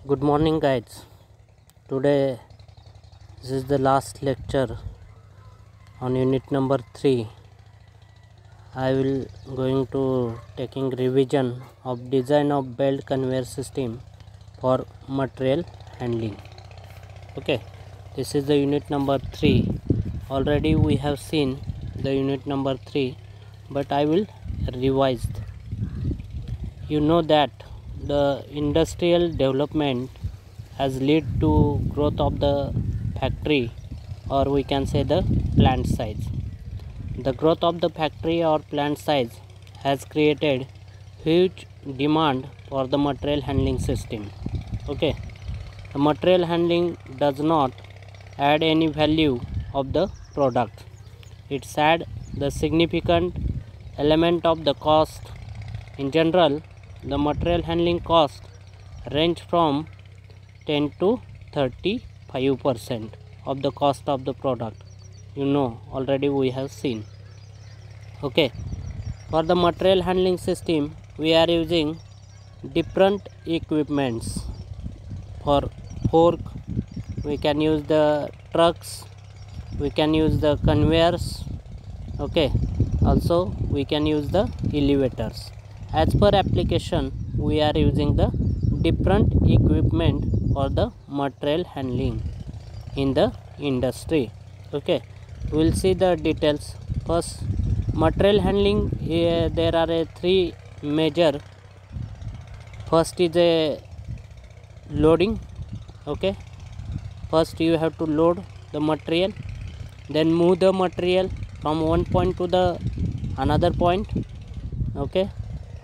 Good morning, guys. Today this is the last lecture on unit number 3. I will going to taking revision of design of belt conveyor system for material handling. Okay, this is the unit number 3. Already we have seen the unit number 3, but I will revise. You know that the industrial development has led to growth of the factory, or we can say the plant size. The growth of the factory or plant size has created huge demand for the material handling system. Okay, the material handling does not add any value of the product. It's add the significant element of the cost. In general, the material handling cost range from 10 to 35% of the cost of the product. Already we have seen. Okay, for the material handling system we are using different equipments. For fork we can use the trucks, we can use the conveyors. Okay, also we can use the elevators. As per application we are using the different equipment for the material handling in the industry. Okay, we will see the details. First, material handling, there are three major. First is a loading. Okay, first you have to load the material, then move the material from one point to the another point. Okay,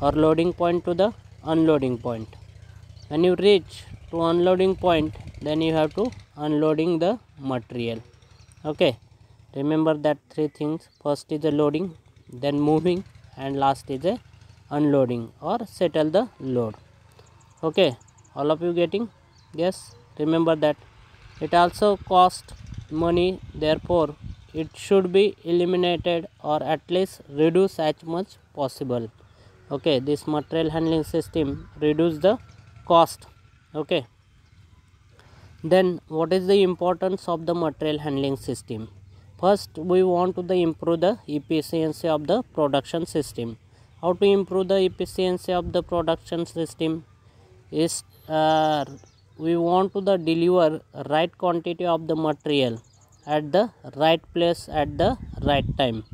or loading point to the unloading point. When you reach to unloading point, then you have to unloading the material. Okay, remember that three things. First is the loading, then moving, and last is a unloading or settle the load. Okay, all of you getting? Yes, remember that it also cost money, therefore it should be eliminated or at least reduce as much possible. Okay, this material handling system reduce the cost. Okay, then what is the importance of the material handling system? First, we want to improve the efficiency of the production system. How to improve the efficiency of the production system is we want to deliver right quantity of the material at the right place at the right time.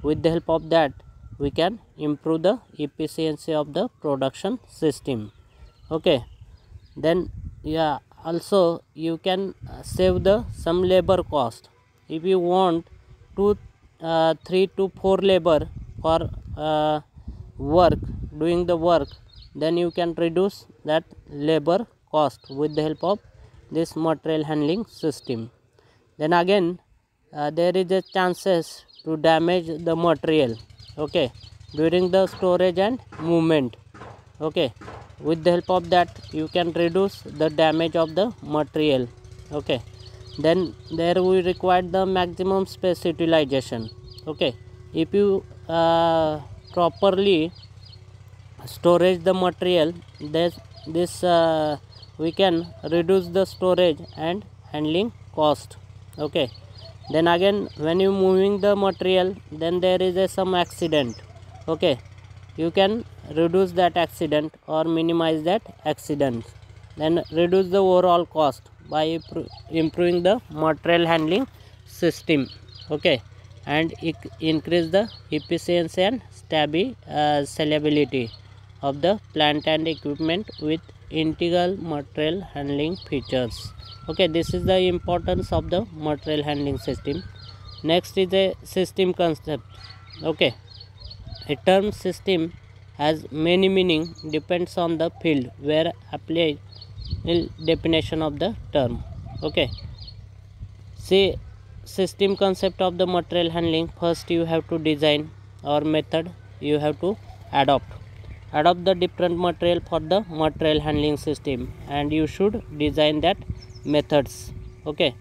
With the help of that we can improve the efficiency of the production system. Okay, then also you can save the some labor cost. If you want 3 to 4 labor for work doing the work, then you can reduce that labor cost with the help of this material handling system. Then again there is a chances to damage the material. Okay, during the storage and movement. Okay, with the help of that you can reduce the damage of the material. Okay, then there we require the maximum space utilization. Okay, if you properly storage the material, this we can reduce the storage and handling cost. Okay, then again when you moving the material, then there is some accident. Okay, you can reduce that accident or minimize that accident, then reduce the overall cost by improving the material handling system. Okay, and increase the efficiency and scalability of the plant and equipment with integral material handling features. Okay, this is the importance of the material handling system. Next is a system concept. Okay, a term system has many meaning, depends on the field where applied definition of the term. Okay, see system concept of the material handling. First you have to design or method you have to adopt the different material for the material handling system, and you should design that methods. Okay,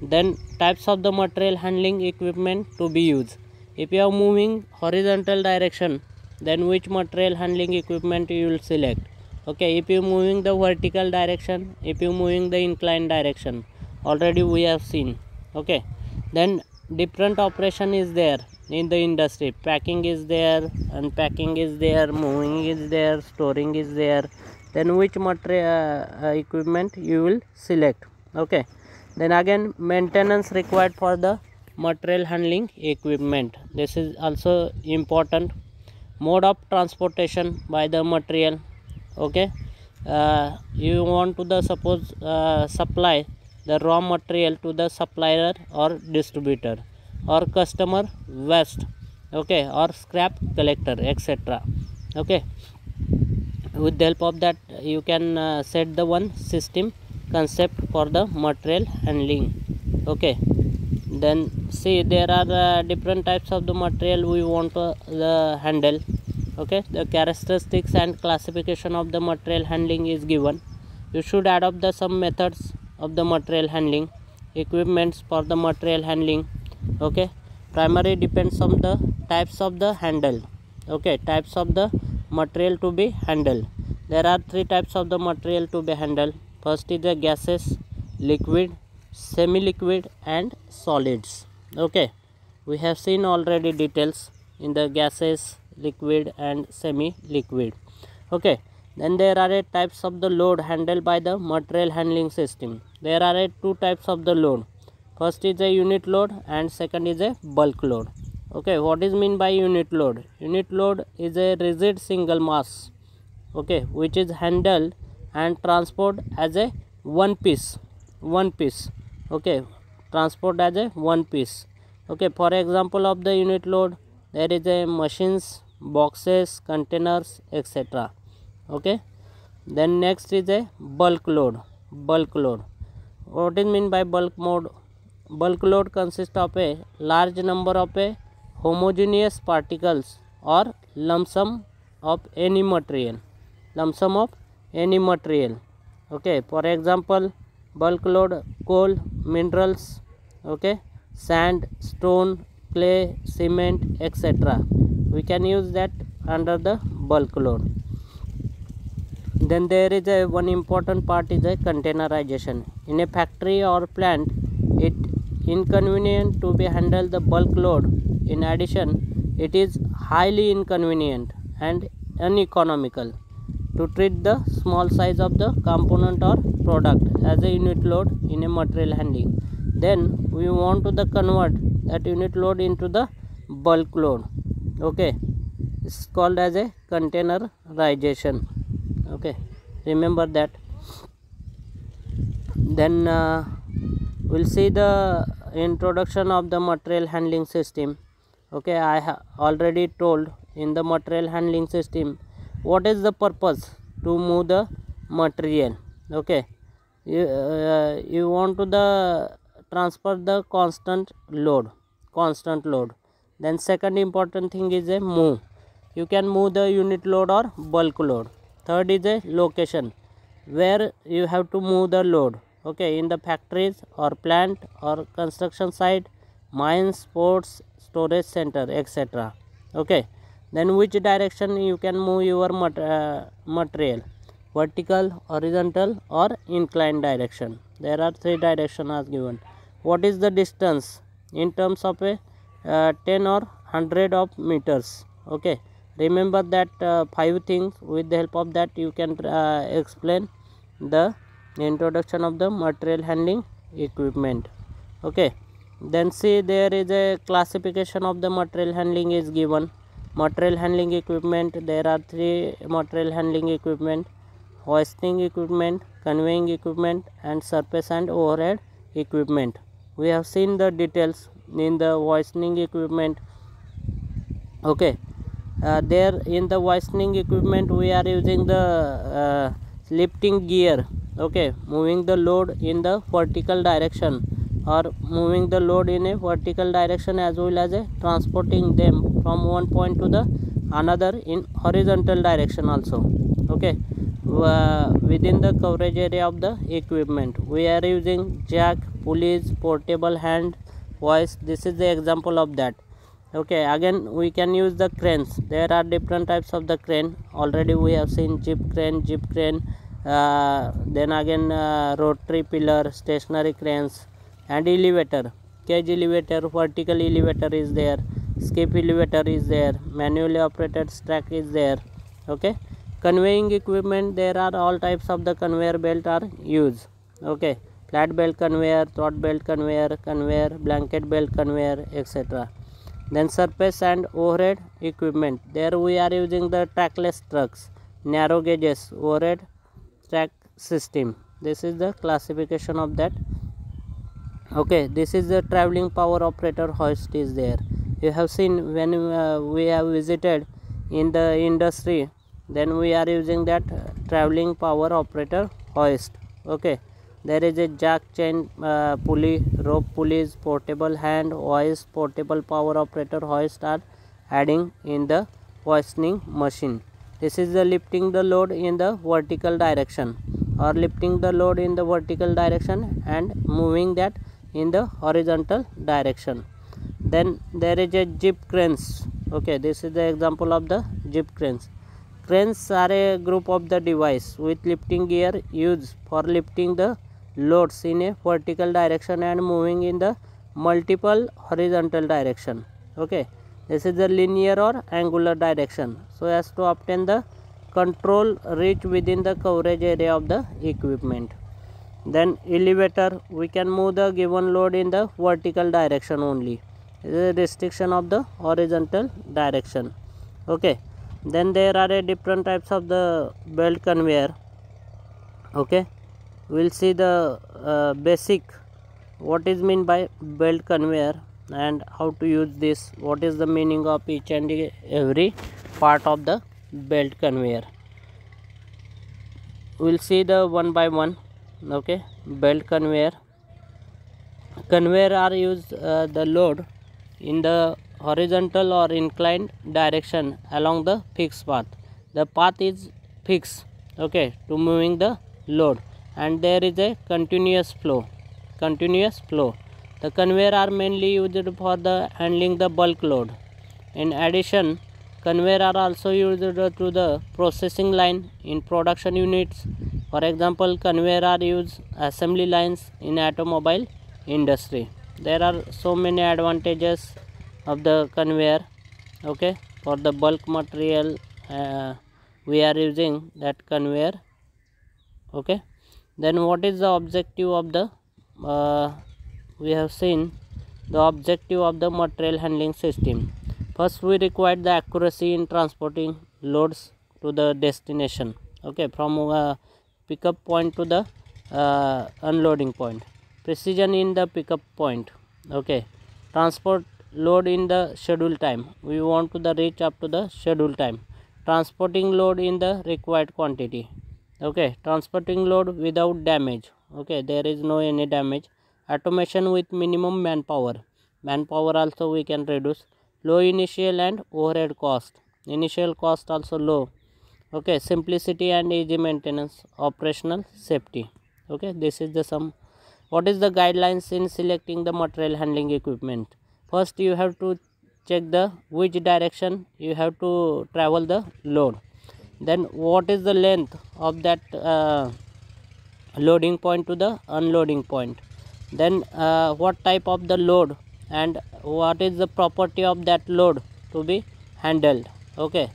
then types of the material handling equipment to be used. If you are moving horizontal direction, then which material handling equipment you will select? Okay, if you moving the vertical direction, if you moving the inclined direction, already we have seen. Okay, then different operation is there in the industry. Packing is there, unpacking is there, moving is there, storing is there. Then which material equipment you will select. Okay, then again maintenance required for the material handling equipment. This is also important. Mode of transportation by the material. Okay, you want to the suppose supply the raw material to the supplier or distributor or customer waste, okay, or scrap collector, etc. Okay, with the help of that you can set the one system concept for the material handling. Okay, then see there are different types of the material we want to handle. Okay, the characteristics and classification of the material handling is given. You should adopt the some methods of the material handling, equipments for the material handling. Okay, primary depends on the types of the handle. Okay, types of the material to be handled. There are three types of the material to be handled. First is the gases, liquid, semi-liquid and solids. Okay, we have seen already details in the gases, liquid and semi-liquid. Okay, then there are types of the load handled by the material handling system. There are two types of the load. First is a unit load and second is a bulk load. Okay, what is mean by unit load? Unit load is a rigid single mass, okay, which is handled and transport as a one piece. Okay, transport as a one piece. Okay, for example of the unit load, there is a machines, boxes, containers, etc. Okay, then next is a bulk load. What is mean by bulk mode? Bulk load consists of a large number of a homogeneous particles or lump sum of any material. Okay, for example, bulk load coal, minerals, okay, sand, stone, clay, cement, etc. We can use that under the bulk load. Then there is a one important part is a containerization. In a factory or plant, it inconvenient to be handle the bulk load. In addition, it is highly inconvenient and uneconomical to treat the small size of the component or product as a unit load in a material handling. Then we want to the convert that unit load into the bulk load. Okay, it's called as a containerization. Okay, remember that. Then we'll see the introduction of the material handling system. Okay, I have already told in the material handling system what is the purpose to move the material. Okay, you want to the transfer the constant load. Then second important thing is a move. You can move the unit load or bulk load. Third is a location where you have to move the load. Okay, in the factories or plant or construction site, mines, ports, storage center, etc. Okay, then which direction you can move your material, vertical, horizontal or inclined direction. There are three directions as given. What is the distance in terms of a 10 or 100 of meters. Okay, remember that 5 things. With the help of that you can explain the introduction of the material handling equipment. Okay, then see there is a classification of the material handling is given. Material handling equipment, there are three material handling equipment: hoisting equipment, conveying equipment and surface and overhead equipment. We have seen the details in the hoisting equipment. Okay, there in the hoisting equipment we are using the lifting gear. Okay, moving the load in the vertical direction or moving the load in a vertical direction as well as transporting them from one point to the another in horizontal direction also. Okay, within the coverage area of the equipment we are using jack, pulleys, portable hand hoist. This is the example of that. Okay, again we can use the cranes. There are different types of the crane. Already we have seen jeep crane, then again rotary pillar, stationary cranes, and elevator. Cage elevator, vertical elevator is there, skip elevator is there, manually operated stack is there. Okay, conveying equipment, there are all types of the conveyor belt are used. Okay, flat belt conveyor, throat belt conveyor, blanket belt conveyor, etc. Then surface and overhead equipment, there we are using the trackless trucks, narrow gauges, overhead track system. This is the classification of that. Okay, this is the traveling power operator hoist is there. You have seen when we have visited in the industry, then we are using that traveling power operator hoist. Okay, there is a jack, chain, pulley, rope pulleys, portable hand hoist, portable power operator hoist are adding in the hoisting machine. This is the lifting the load in the vertical direction, or lifting the load in the vertical direction and moving that in the horizontal direction. Then there is a jeep cranes. Okay, this is the example of the jeep cranes. Cranes are a group of the device with lifting gear used for lifting the loads in a vertical direction and moving in the multiple horizontal direction. Okay, this is the linear or angular direction, so as to obtain the control reach within the coverage area of the equipment. Then elevator, we can move the given load in the vertical direction only. This is a restriction of the horizontal direction. Okay, then there are a different types of the belt conveyor. Okay, we will see the basic what is mean by belt conveyor and how to use this, what is the meaning of each and every part of the belt conveyor. We will see the one by one. Okay, belt conveyor are used the load in the horizontal or inclined direction along the fixed path. The path is fixed, okay, to moving the load, and there is a continuous flow. The conveyor are mainly used for the handling the bulk load. In addition, conveyor are also used to the processing line in production units. For example, conveyor are used assembly lines in automobile industry. There are so many advantages of the conveyor. Okay, for the bulk material we are using that conveyor. Okay, then what is the objective of the we have seen the objective of the material handling system. First, we require the accuracy in transporting loads to the destination. Okay, from pickup point to the unloading point. Precision in the pickup point. Okay, transport load in the schedule time. We want to the reach up to the schedule time. Transporting load in the required quantity. Okay, transporting load without damage. Okay, there is no any damage. Automation with minimum manpower. Manpower also we can reduce. Low initial and overhead cost. Initial cost also low. Okay, simplicity and easy maintenance. Operational safety. Okay, this is the sum. What is the guidelines in selecting the material handling equipment? First, you have to check the which direction you have to travel the load. Then what is the length of that loading point to the unloading point. Then what type of the load and what is the property of that load to be handled. Okay,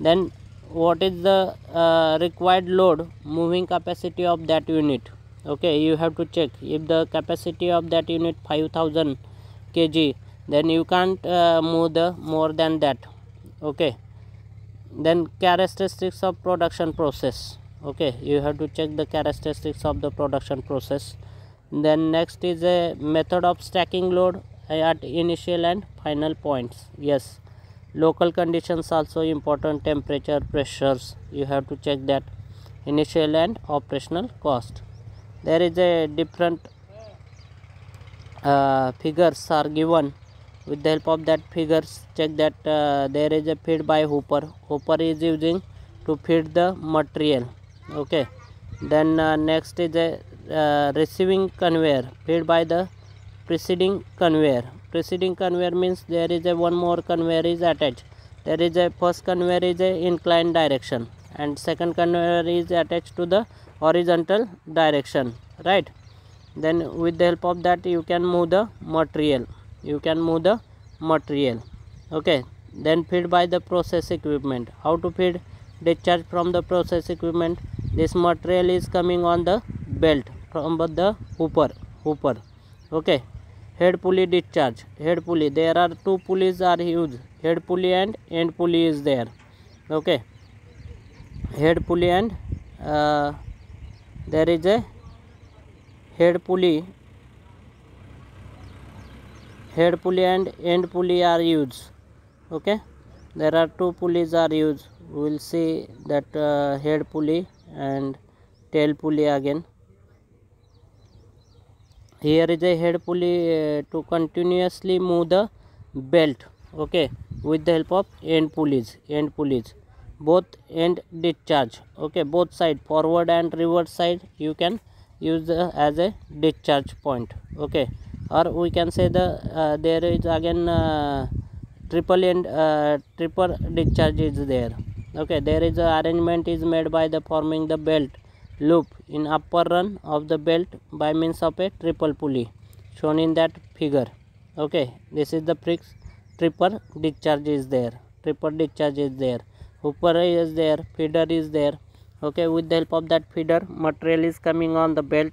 then what is the required load moving capacity of that unit. Okay, you have to check if the capacity of that unit 5000 kg, then you can't move the more than that. Okay, then characteristics of production process. Okay, you have to check the characteristics of the production process. Then next is a method of stacking load at initial and final points. Yes, local conditions also important, temperature, pressures, you have to check that. Initial and operational cost. There is a different figures are given. With the help of that figures, check that there is a feed by hooper. Hooper is using to feed the material. Okay, then next is a receiving conveyor, feed by the preceding conveyor. Preceding conveyor means there is a one more conveyor is attached. There is a first conveyor is a inclined direction and second conveyor is attached to the horizontal direction, right? Then with the help of that you can move the material. Okay, then feed by the process equipment. How to feed? Discharge from the process equipment. This material is coming on the belt from the hooper. Okay, head pulley discharge. Head pulley, there are two pulleys are used, head pulley and end pulley is there. Okay, head pulley and there is a head pulley and end pulley are used. Okay, there are two pulleys are used. We will see that head pulley and tail pulley again. Here is a head pulley to continuously move the belt. Okay, with the help of end pulleys, both end discharge. Okay, both side, forward and reverse side you can use as a discharge point. Okay, or we can say the there is again triple discharge is there. Okay, there is a arrangement is made by the forming the belt loop in upper run of the belt by means of a triple pulley shown in that figure. Okay, this is the triple discharge is there. Hooper is there, feeder is there. Okay, with the help of that feeder material is coming on the belt,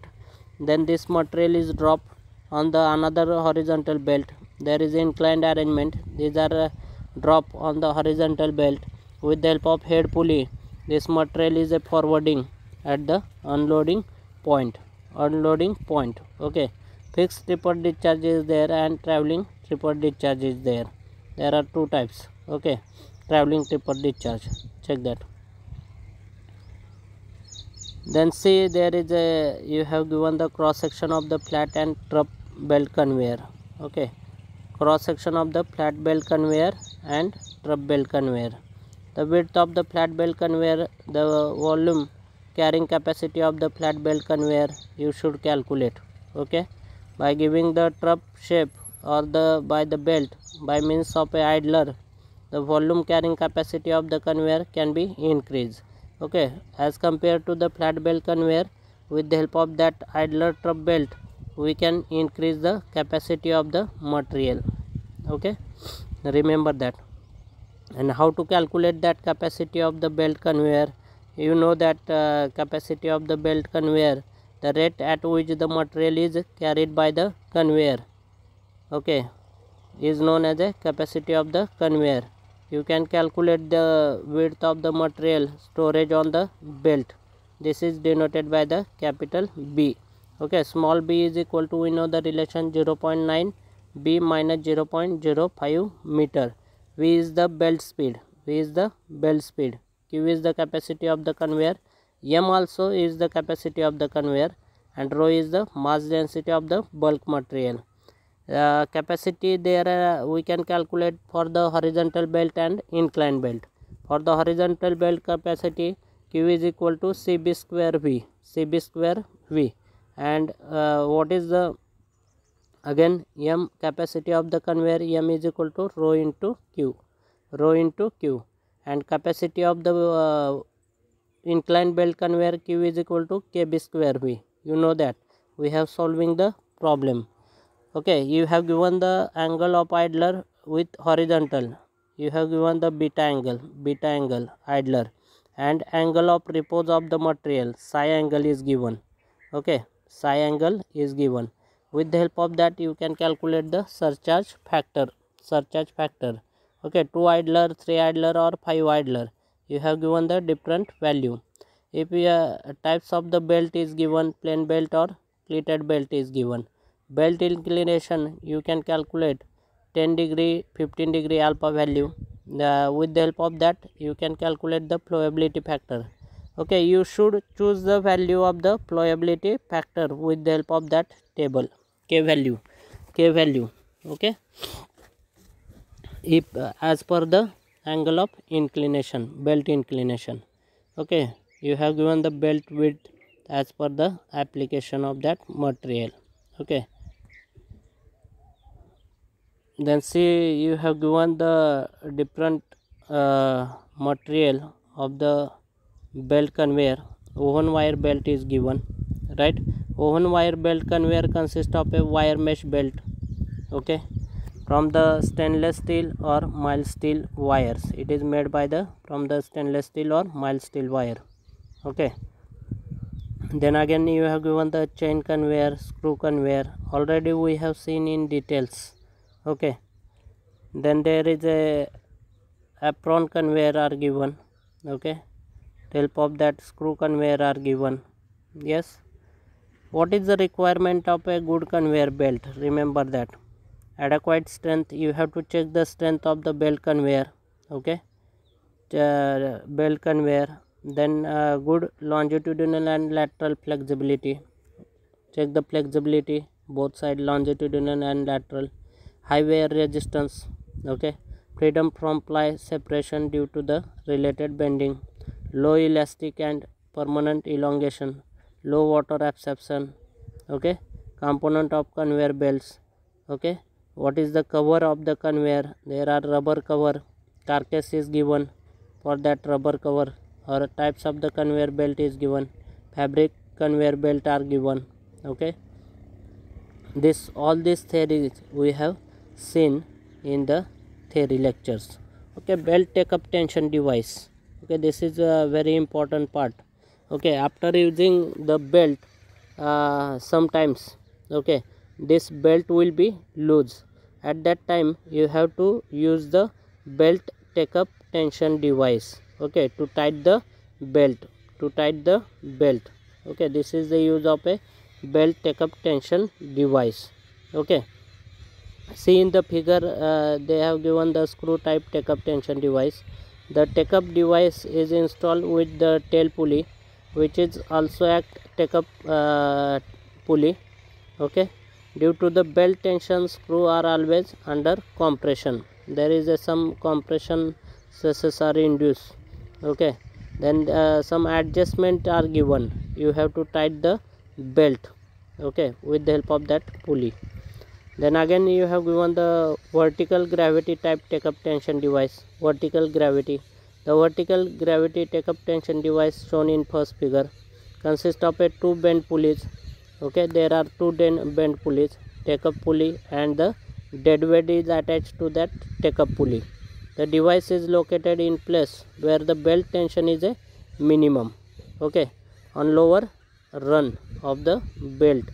then this material is dropped on the another horizontal belt. There is inclined arrangement, these are drop on the horizontal belt. With the help of head pulley this material is a forwarding at the unloading point. Okay, fixed triple discharge is there and traveling triple discharge is there. There are two types. Okay, traveling triple discharge, check that. Then see, there is a you have given the cross section of the flat and truck belt conveyor. Okay, cross section of the flat belt conveyor and truck belt conveyor. The width of the flat belt conveyor, the volume carrying capacity of the flat belt conveyor you should calculate. Okay, by giving the truck shape or by the belt by means of a idler, the volume carrying capacity of the conveyor can be increased. Okay, as compared to the flat belt conveyor, with the help of that idler truck belt we can increase the capacity of the material. Okay, remember that. And how to calculate that capacity of the belt conveyor? You know that capacity of the belt conveyor, the rate at which the material is carried by the conveyor, okay, is known as a capacity of the conveyor. You can calculate the width of the material storage on the belt. This is denoted by the capital B. Okay, small b is equal to, we know the relation 0.9 b minus 0.05 meter. V is the belt speed. Q is the capacity of the conveyor. M also is the capacity of the conveyor, and rho is the mass density of the bulk material. Capacity there we can calculate for the horizontal belt and inclined belt. For the horizontal belt capacity, Q is equal to CB square V. And what is the again M capacity of the conveyor? M is equal to rho into Q. And capacity of the inclined belt conveyor, Q is equal to KB square V. You know that we have solving the problem. Okay, you have given the angle of idler with horizontal. You have given the beta angle idler, and angle of repose of the material, psi angle is given. Okay, psi angle is given. With the help of that you can calculate the surcharge factor. Okay, 2 idler, 3 idler or 5 idler, you have given the different value. If types of the belt is given, plain belt or pleated belt is given. Belt inclination you can calculate 10 degree, 15 degree alpha value. With the help of that you can calculate the flowability factor. Okay, you should choose the value of the flowability factor with the help of that table, k value. Okay, if as per the angle of inclination, belt inclination. Okay, you have given the belt width as per the application of that material. Okay, then see, you have given the different material of the belt conveyor. Woven wire belt is given, right? Woven wire belt conveyor consists of a wire mesh belt, okay, from the stainless steel or mild steel wires. It is made by the from the stainless steel or mild steel wire, okay. Then again you have given the chain conveyor, screw conveyor, already we have seen in details, okay. Then there is a apron conveyor are given, okay. Help of that screw conveyor are given. Yes, what is the requirement of a good conveyor belt? Remember that adequate strength, you have to check the strength of the belt conveyor, okay. Belt conveyor, then good longitudinal and lateral flexibility, check the flexibility both side, longitudinal and lateral. High wear resistance, okay. Freedom from ply separation due to the related bending. Low elastic and permanent elongation. Low water absorption, okay. Component of conveyor belts, okay. What is the cover of the conveyor? There are rubber cover, carcass is given for that rubber cover, or types of the conveyor belt is given, fabric conveyor belt are given, okay. This all these theories we have seen in the theory lectures, okay. Belt take up tension device, okay, this is a very important part, okay. After using the belt, sometimes, okay, this belt will be loose, at that time you have to use the belt take up tension device, okay, to tight the belt, okay. This is the use of a belt take up tension device, okay. See in the figure, they have given the screw type take up tension device. The take up device is installed with the tail pulley, which is also act take up pulley, okay. Due to the belt tension, screw are always under compression, there is some compression stresses are induced, okay. Then some adjustment are given, you have to tight the belt, okay, with the help of that pulley. Then again you have given the vertical gravity type take up tension device. Vertical gravity, the vertical gravity take up tension device shown in first figure consists of a two bend pulleys, okay. There are two bend pulleys, take up pulley, and the dead weight is attached to that take up pulley. The device is located in place where the belt tension is a minimum, okay, on lower run of the belt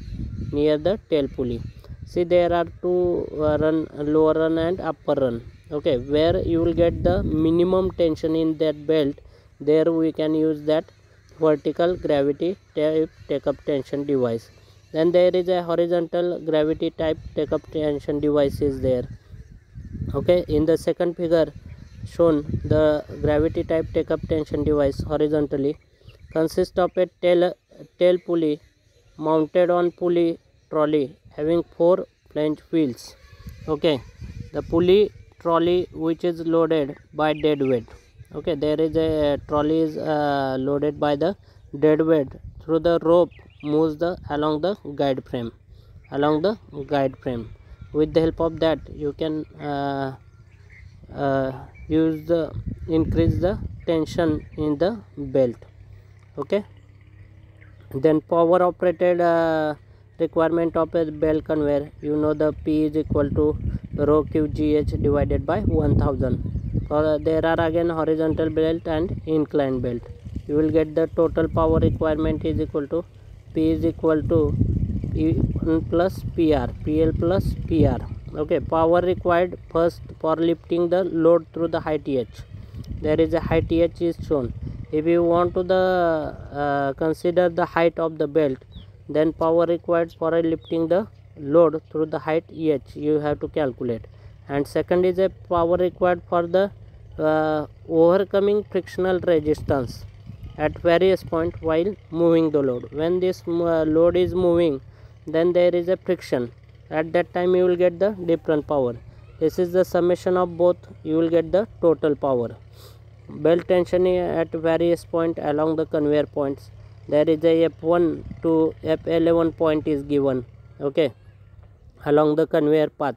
near the tail pulley. See, there are two run, lower run and upper run, okay. Where you will get the minimum tension in that belt, there we can use that vertical gravity type take up tension device. Then there is a horizontal gravity type take up tension device is there, okay. In the second figure shown, the gravity type take up tension device horizontally consists of a tail pulley mounted on pulley trolley having 4 flange wheels, okay. The pulley trolley which is loaded by dead weight, okay. There is a trolley is loaded by the dead weight through the rope moves along the guide frame, with the help of that you can use the increase the tension in the belt, okay. Then power operated requirement of a belt conveyor, you know the P is equal to rho QGH divided by 1000. There are again horizontal belt and inclined belt, you will get the total power requirement is equal to P is equal to P1 plus PR, PL plus PR, okay. Power required first for lifting the load through the height H, there is a height H is shown. If you want to the consider the height of the belt, then power required for lifting the load through the height H you have to calculate. And second is a power required for the overcoming frictional resistance at various point while moving the load. When this load is moving, then there is a friction, at that time you will get the different power. This is the summation of both, you will get the total power. Belt tension at various point along the conveyor points, there is a F1 to F11 point is given, okay, along the conveyor path.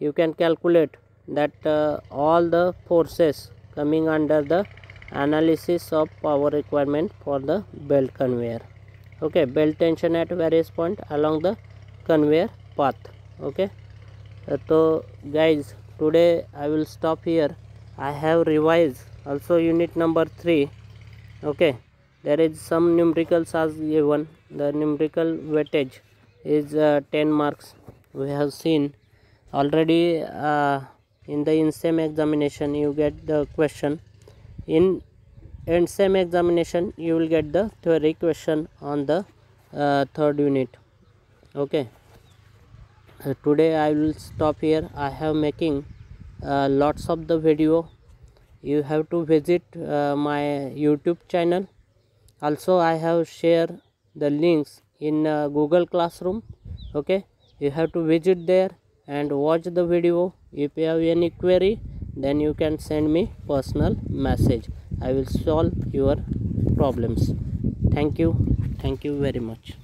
you can calculate that all the forces coming under the analysis of power requirement for the belt conveyor. Okay, belt tension at various point along the conveyor path. Okay, so guys, today I will stop here. I have revised also unit number 3. Okay, there is some numericals as given. The numerical weightage is 10 marks. We have seen already in the INSEM examination you get the question. In INSEM examination you will get the theory question on the third unit. Okay, today I will stop here. I have making lots of the video. You have to visit my YouTube channel. Also I have shared the links in Google Classroom. Okay, you have to visit there and watch the video. If you have any query, then you can send me personal message. I will solve your problems. Thank you very much.